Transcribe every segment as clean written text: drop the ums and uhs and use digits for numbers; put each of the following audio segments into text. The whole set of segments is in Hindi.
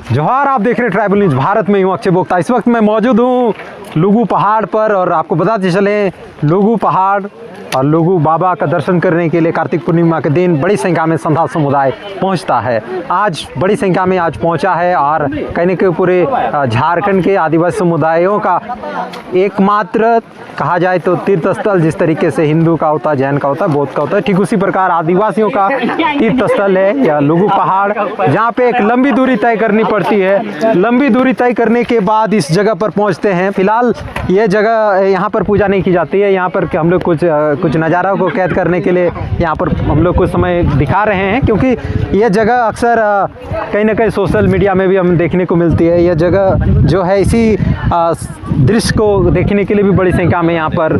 जोहार, आप देख रहे हैं ट्राइबल न्यूज भारत में। हूँ अक्षय बोक्ता। इस वक्त मैं मौजूद हूँ लुगु पहाड़ पर और आपको बताते चले लुगु पहाड़ और लुगु बाबा का दर्शन करने के लिए कार्तिक पूर्णिमा के दिन बड़ी संख्या में संथाल समुदाय पहुंचता है। आज बड़ी संख्या में आज पहुंचा है और कहने के पूरे झारखंड के आदिवासी समुदायों का एकमात्र कहा जाए तो तीर्थ स्थल, जिस तरीके से हिंदू का होता है, जैन का होता है, बौद्ध का होता है, ठीक उसी प्रकार आदिवासियों का तीर्थ स्थल है यह लुगु पहाड़, जहाँ पे एक लंबी दूरी तय करनी पड़ती है। लंबी दूरी तय करने के बाद इस जगह पर पहुँचते हैं। फिलहाल ये जगह यहाँ पर पूजा नहीं की जाती है। यहाँ पर हम लोग कुछ नज़ारा को कैद करने के लिए यहाँ पर हम लोग कुछ समय दिखा रहे हैं, क्योंकि ये जगह अक्सर कहीं ना कहीं सोशल मीडिया में भी हम देखने को मिलती है। यह जगह जो है इसी दृश्य को देखने के लिए भी बड़ी संख्या में यहाँ पर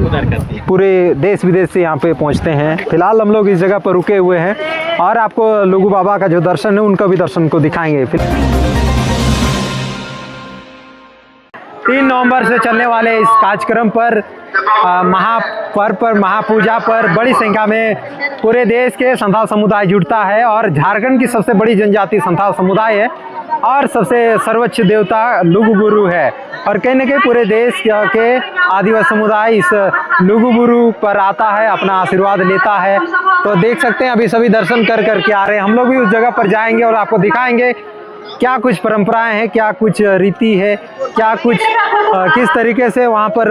पूरे देश विदेश से यहाँ पे पहुँचते हैं। फिलहाल हम लोग इस जगह पर रुके हुए हैं और आपको लुगु बाबा का जो दर्शन है उनका भी दर्शन को दिखाएंगे। 3 नवंबर से चलने वाले इस कार्यक्रम पर महापर्व पर महापूजा पर बड़ी संख्या में पूरे देश के संथाल समुदाय जुटता है और झारखंड की सबसे बड़ी जनजाति संथाल समुदाय है और सबसे सर्वोच्च देवता लुगुबुरु है। और कहीं न कहीं पूरे देश के आदिवासी समुदाय इस लुगुबुरु पर आता है, अपना आशीर्वाद लेता है। तो देख सकते हैं अभी सभी दर्शन करके आ रहे हैं। हम लोग भी उस जगह पर जाएंगे और आपको दिखाएंगे क्या कुछ परंपराएं हैं, क्या कुछ रीति है, क्या कुछ किस तरीके से वहाँ पर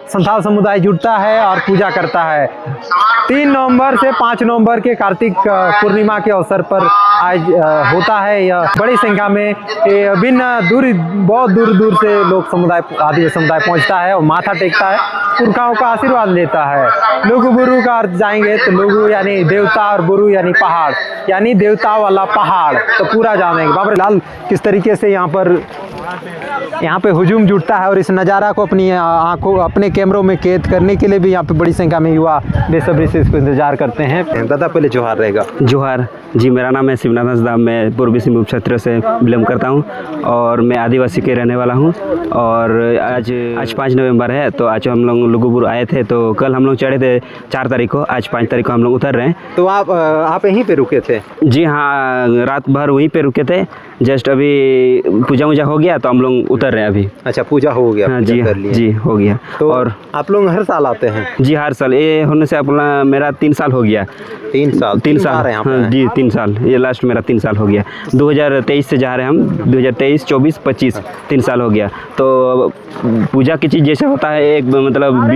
संथाल समुदाय जुटता है और पूजा करता है। 3 नवंबर से 5 नवंबर के कार्तिक पूर्णिमा के अवसर पर आज होता है। यह बड़ी संख्या में बहुत दूर दूर से लोग समुदाय आदिवासी समुदाय पहुँचता है और माथा टेकता है, पुरखाओं का आशीर्वाद लेता है। लुगु बुरु का अर्थ जाएंगे तो लुगु यानी देवता और बुरु यानी पहाड़, यानी देवता वाला पहाड़, तो पूरा जानेंगे। बाबा लाल किस तरीके से यहाँ पे हुजूम जुटता है और इस नज़ारा को अपनी आंखों अपने कैमरों में कैद करने के लिए भी यहाँ पे बड़ी संख्या में युवा बेसब्री से इसको इंतजार करते हैं। दादा पहले जोहार रहेगा। जोहार जी, मेरा नाम है शिवनाथ हंसदा। मैं पूर्वी सिंहभूम क्षेत्र से बिलोंग करता हूँ और मैं आदिवासी के रहने वाला हूँ। और आज 5 नवंबर है, तो आज हम लोग लुगुबुरु आए थे। तो कल हम लोग चढ़े थे 4 तारीख को, आज 5 तारीख को हम लोग उतर रहे हैं। तो आप यहीं पे रुके थे? जी हाँ, रात भर वहीं पे रुके थे। जस्ट अभी पूजा वूजा हो गया तो हम लोग उतर रहे हैं अभी। अच्छा, पूजा हो गया? हाँ जी, जी हो गया। तो और आप लोग हर साल आते हैं? जी हर साल, ये होने से अपना मेरा 3 साल हो गया। 3 साल? 3 साल हाँ जी, 3 साल, ये लास्ट मेरा 3 साल हो गया। 2023 से जा रहे हैं हम, 2023, 24, 25 3 साल हो गया। तो पूजा की चीज़ जैसे होता है, एक मतलब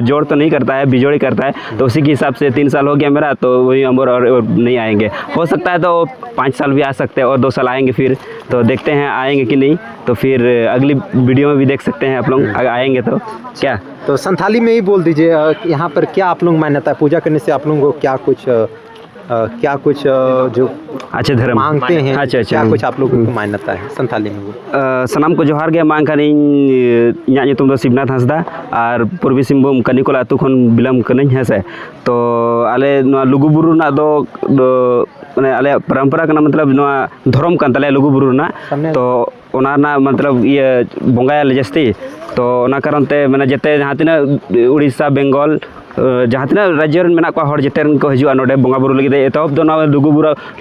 जोड़ तो नहीं करता है, बिजोड़ी करता है। तो उसी के हिसाब से 3 साल हो गया मेरा, तो वही हम और नहीं आएंगे। हो सकता है तो 5 साल भी आ सकते हैं और 2 साल आएंगे फिर। तो देखते हैं आएंगे कि नहीं, तो फिर अगली वीडियो में भी देख सकते हैं आप लोग आएंगे तो क्या। तो संथाली में ही बोल दीजिए, यहाँ पर क्या आप लोग मान्यता है? पूजा करने से आप लोगों को क्या कुछ जो अच्छा धर्म मांगते हैं? अच्छा क्या कुछ आप लोगों को मान्यता है संथाली में? सनाम को जोहार गे मांग खानी इᱧᱟᱜ ᱧᱩᱛᱩᱢ ᱫᱚ शिवनाथ हंसदा और पूर्वी सिंहभूम कनिकोला आतु खन बिलम कनाኝ है से। तो आले लुगुबुरु ना दो माने आले परंपरा कना, मतलब धर्म कान ताले लुगुबुरु ना। तो ओना ना मतलब ये बंगायाले जस्ती, तो ओना कारण ते माने जते जहाँ तिना उड़ीसा बेंगल जहाँ तना राज्य में को हर जते को हजूँ नोडे बंगा बुरु लगे एतहब दो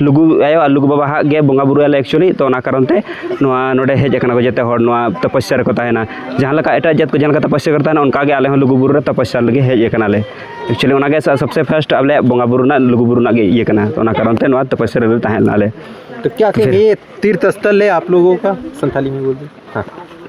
लुगु आयो और लुगु बाबा गे बंगा बुरु एक्चुअली। तो ओना कारण ते नोडे हेज अकना को जते हर तपस्या रे को ताहेना, जहाँ लका एटा जात को जहाँ का तपस्या करता है उनका गे आले लुगु बुरु रे तपस्या लगे हेज अकना ले। एक्चुअली ओना गे सबसे फर्स्ट आले बंगा बुरु ना लुगु बुरु ना गे ये कना। तो ओना कारण ते तपस्या रे ताहेना ले। तो क्या ये तीर्थ स्थल है आप लोगों का? संथाली में बोल दे।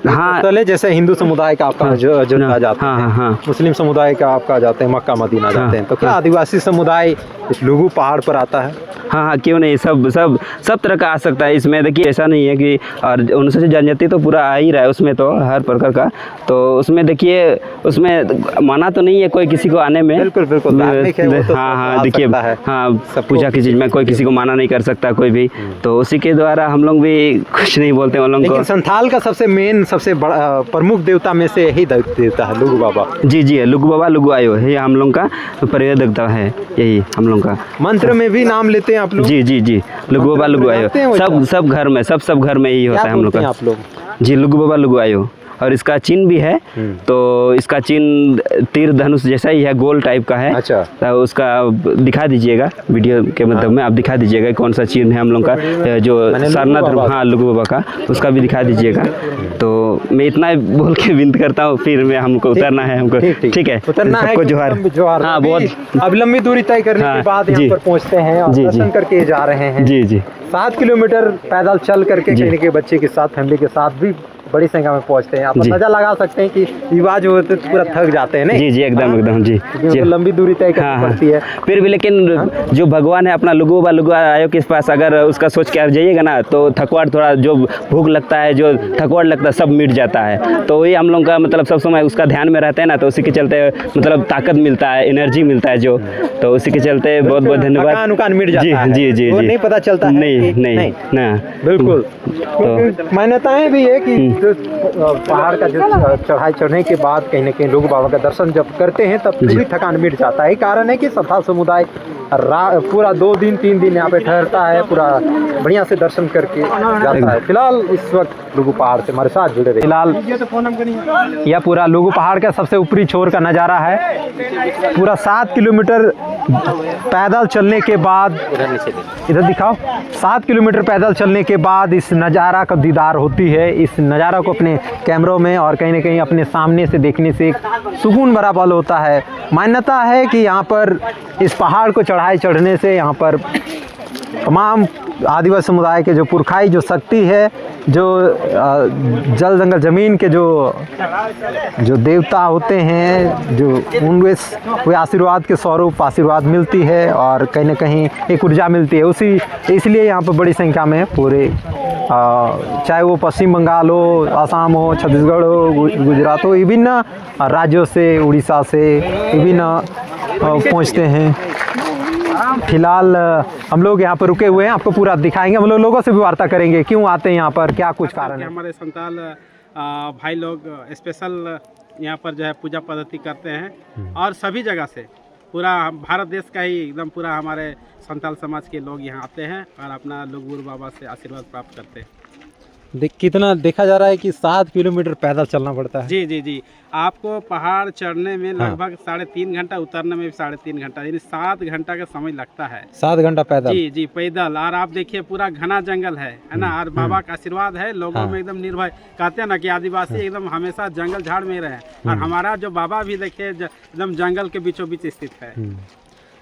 हाँ, स्थल है जैसे हिंदू समुदाय का आपका जो आ जाते हैं, मुस्लिम समुदाय का आपका जाते हैं मक्का मदीना जाते हैं, तो क्या आदिवासी समुदाय इस लुगु पहाड़ पर आता है? हाँ, क्यों नहीं, सब तरह का आ सकता है इसमें। देखिए ऐसा नहीं है कि और अनुसूचित जनजाति तो पूरा आ ही रहा है उसमें, तो हर प्रकार का। तो उसमें देखिए उसमें माना तो नहीं है कोई किसी को आने में। बिल्कुल हाँ देखिए, हाँ पूजा की चीज़ में कोई किसी को माना नहीं कर सकता कोई भी। तो उसी के द्वारा हम लोग भी कुछ नहीं बोलते हैं उन लोगों को। संथाल का सबसे बड़ा प्रमुख देवता में से यही देवता है लुगु बाबा। जी लुगु बाबा लुगु आयो, ये हम लोग का परिवार देवता है, यही हम लोग का। मंत्र में भी नाम लेते हैं आप लोग? जी लुगु बाबा लुगु आयो, सब घर में सब घर में यही होता है हम लोग का। आप लोग? जी लुगु बाबा लुगु आयो, और इसका चिन्ह भी है। तो इसका चिन्ह तीर धनुष जैसा ही है, गोल टाइप का है। अच्छा। तो उसका दिखा दीजिएगा वीडियो के मतलब में, आप दिखा दीजिएगा कौन सा चिन्ह है हम लोग का, जो सारनाथ, हाँ लघु बाबा का, उसका भी दिखा दीजिएगा। तो मैं इतना बोल के विनती करता हूँ, फिर मैं हमको उतरना है, हमको ठीक है, उतरना है, सबको जोहार। हाँ बहुत, अब लंबी दूरी तय करने के बाद यहाँ पर पहुँचते हैं और दर्शन करके जा रहे हैं। जी जी। 7 किलोमीटर पैदल चल करके कहीं के बच्चे के साथ, फैमिली के साथ भी बड़ी संख्या में पहुंचते हैं। आप अंदाजा लगा सकते हैं कि युवा जो होते हैं पूरा थक जाते हैं, नहीं? जी जी, एकदम एकदम जी जी। लंबी दूरी तय करनी पड़ती है। फिर भी लेकिन जो भगवान है अपना लघु आयोग के पास, अगर उसका सोच के जाइएगा ना, तो थकवाट थोड़ा, जो भूख लगता है, जो थकवाट लगता है, सब मिट जाता है। तो वही हम लोग का मतलब सब समय उसका ध्यान में रहते हैं ना, तो उसी के चलते मतलब ताकत मिलता है, एनर्जी मिलता है जो, तो उसी के चलते बहुत बहुत धन्यवाद। थकान मिट जाता है। जी जी जी, नहीं पता चलता है। नहीं ना, बिल्कुल। तो मान्यताएं भी है कि पहाड़ का जो चढ़ाई चढ़ने के बाद कहीं ना कहीं लोग बाबा का दर्शन जब करते हैं तब पूरी थकान मिट जाता है। कारण है कि संथाल समुदाय पूरा 2 दिन 3 दिन यहाँ पे ठहरता है, पूरा बढ़िया से दर्शन करके जाता है। फिलहाल इस वक्त लुगु पहाड़ से हमारे साथ जुड़े रहे। फिलहाल यह पूरा लुगु पहाड़ का सबसे ऊपरी छोर का नज़ारा है। पूरा 7 किलोमीटर पैदल चलने के बाद, इधर दिखाओ, 7 किलोमीटर पैदल चलने के बाद इस नज़ारा का दीदार होती है। इस नज़ारा को अपने कैमरों में और कहीं ना कहीं अपने सामने से देखने से एक सुकून भरा पल होता है। मान्यता है कि यहाँ पर इस पहाड़ को चढ़ाई चढ़ने से यहाँ पर तमाम आदिवासी समुदाय के जो पुरखाई जो शक्ति है, जो जल जंगल ज़मीन के जो देवता होते हैं, जो उनके वे आशीर्वाद के स्वरूप आशीर्वाद मिलती है और कहीं ना कहीं एक ऊर्जा मिलती है। उसी इसलिए यहाँ पर बड़ी संख्या में पूरे चाहे वो पश्चिम बंगाल हो, असम हो, छत्तीसगढ़ हो, गुजरात हो, विभिन्न राज्यों से, उड़ीसा से विभिन्न पहुँचते हैं। फिलहाल हम लोग यहाँ पर रुके हुए हैं, आपको पूरा दिखाएंगे। हम लोगों से भी वार्ता करेंगे क्यों आते हैं यहाँ पर, क्या कुछ कारण है। हमारे संताल भाई लोग स्पेशल यहाँ पर जो है पूजा पद्धति करते हैं और सभी जगह से, पूरा भारत देश का ही एकदम पूरा हमारे संताल समाज के लोग यहाँ आते हैं और अपना लघु बाबा से आशीर्वाद प्राप्त करते हैं। कितना देखा जा रहा है कि 7 किलोमीटर पैदल चलना पड़ता है। जी जी जी, आपको पहाड़ चढ़ने में लगभग 3.5 घंटा, उतरने में भी 3.5 घंटा, यानी 7 घंटा का समय लगता है। 7 घंटा पैदल? जी जी, पैदल। और आप देखिए पूरा घना जंगल है ना, और बाबा का आशीर्वाद है लोगों में एकदम निर्भय। कहते हैं ना कि आदिवासी एकदम हमेशा जंगल झाड़ में रहे, और हमारा जो बाबा भी देखिए एकदम जंगल के बीचों बीच स्थित है।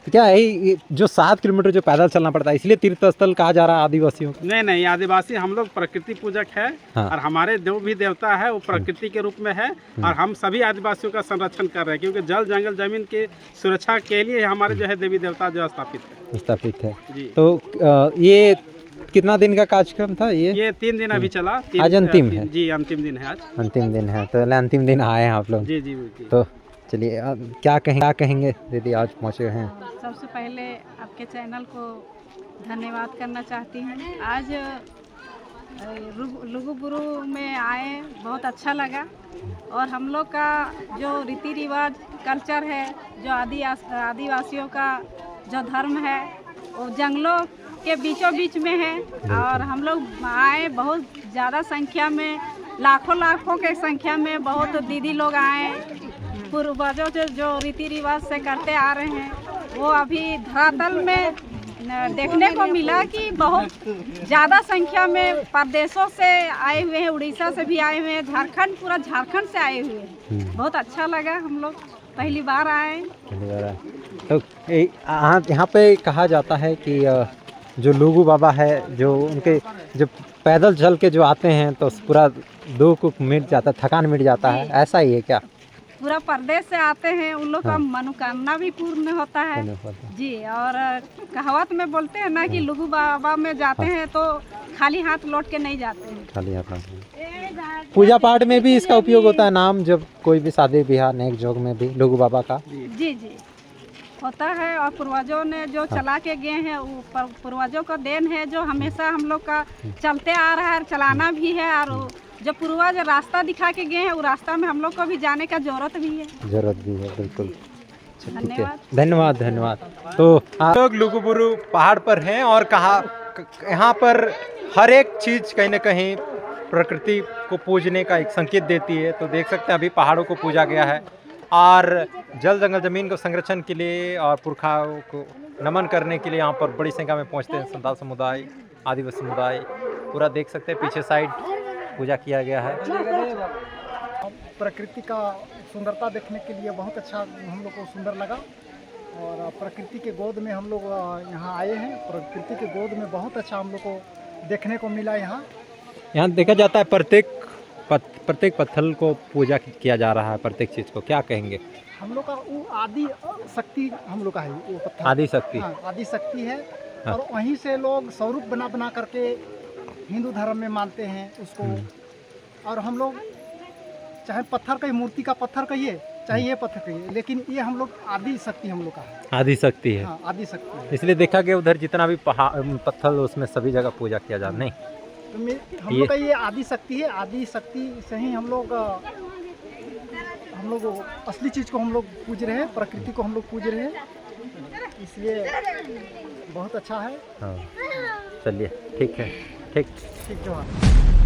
क्या है जो 7 किलोमीटर जो पैदल चलना पड़ता है, इसलिए तीर्थ स्थल कहा जा रहा है आदिवासियों को? नहीं, आदिवासी हम लोग प्रकृति पूजक है। और हमारे जो भी देवता है वो प्रकृति के रूप में है, और हम सभी आदिवासियों का संरक्षण कर रहे हैं, क्योंकि जल जंगल जमीन की सुरक्षा के लिए हमारे जो है देवी देवता जो स्थापित है जी। तो ये कितना दिन का कार्यक्रम था? ये 3 दिन अभी चला। आज अंतिम है? जी, अंतिम दिन है आज। अंतिम दिन है, तो अंतिम दिन आए हैं आप लोग? जी जी। तो चलिए, क्या कहेंगे दीदी, आज पहुँचे हैं? सबसे पहले आपके चैनल को धन्यवाद करना चाहती हूँ। आज लुगुबुरु में आए, बहुत अच्छा लगा। और हम लोग का जो रीति रिवाज कल्चर है, जो आदिवासियों का जो धर्म है, वो जंगलों के बीचों बीच में है। और हम लोग आए बहुत ज़्यादा संख्या में, लाखों के संख्या में बहुत दीदी लोग आए। पूर्वजों से जो रीति रिवाज से करते आ रहे हैं, वो अभी धरातल में देखने को मिला कि बहुत ज़्यादा संख्या में प्रदेशों से आए हुए हैं, उड़ीसा से भी आए हुए हैं, झारखंड, पूरा झारखंड से आए हुए हैं। बहुत अच्छा लगा, हम लोग पहली बार आए। तो यहाँ पे कहा जाता है कि जो लुगु बाबा है, जो उनके जो पैदल चल के जो आते हैं तो पूरा दुख मिट जाता है, थकान मिट जाता है, ऐसा ही है क्या? पूरा प्रदेश से आते हैं, उन लोग का मनोकामना भी पूर्ण होता है जी। और कहावत में बोलते हैं ना कि लुगु बाबा में जाते हैं तो खाली हाथ लौट के नहीं जाते हैं। खाली हाथ। पूजा पाठ में भी इसका उपयोग होता है, नाम जब कोई भी शादी ब्याह नेक जोग में भी लुगु बाबा का जी होता है। और पूर्वजों ने जो चला के गए हैं, वो पूर्वजों का देन है, जो हमेशा हम लोग का चलते आ रहा है, चलाना भी है। और जो पूर्वज रास्ता दिखा के गए हैं, वो रास्ता में हम लोग को भी जाने का जरूरत भी है। बिल्कुल। धन्यवाद। तो आप लोग लुगुबुरु पहाड़ पर हैं और कहा यहाँ पर हर एक चीज़ कहीं ना कहीं प्रकृति को पूजने का एक संकेत देती है। तो देख सकते हैं अभी पहाड़ों को पूजा गया है और जल जंगल ज़मीन को संरक्षण के लिए और पुरखाओं को नमन करने के लिए यहाँ पर बड़ी संख्या में पहुँचते हैं संथाल समुदाय, आदिवासी समुदाय। पूरा देख सकते हैं पीछे साइड पूजा किया गया है। प्रकृति का सुंदरता देखने के लिए बहुत अच्छा हम लोग को सुंदर लगा और प्रकृति के गोद में हम लोग यहाँ आए हैं। प्रकृति के गोद में बहुत अच्छा हम लोग को देखने को मिला। यहाँ देखा जाता है प्रत्येक पत्थर को पूजा किया जा रहा है। प्रत्येक चीज़ को क्या कहेंगे? हम लोग का वो आदि शक्ति हम लोग का है, वो पत्थर आदि शक्ति। हाँ, आदि शक्ति है। हाँ। और वहीं से लोग स्वरूप बना बना करके हिंदू धर्म में मानते हैं उसको। और हम लोग चाहे पत्थर का मूर्ति का पत्थर कहिए, चाहे ये पत्थर कहिए, लेकिन ये हम लोग आदि शक्ति हम लोग का है। आदि शक्ति है। हाँ, आदि शक्ति है। इसलिए देखा गया उधर जितना भी पत्थर उसमें सभी जगह पूजा किया जा नहीं। तो हम लोग का ये आदि शक्ति है। आदि शक्ति से ही हम लोग असली चीज़ को हम लोग पूज रहे हैं, प्रकृति को हम लोग पूज रहे हैं, इसलिए बहुत अच्छा है। हाँ, चलिए ठीक है। ठीक जो है।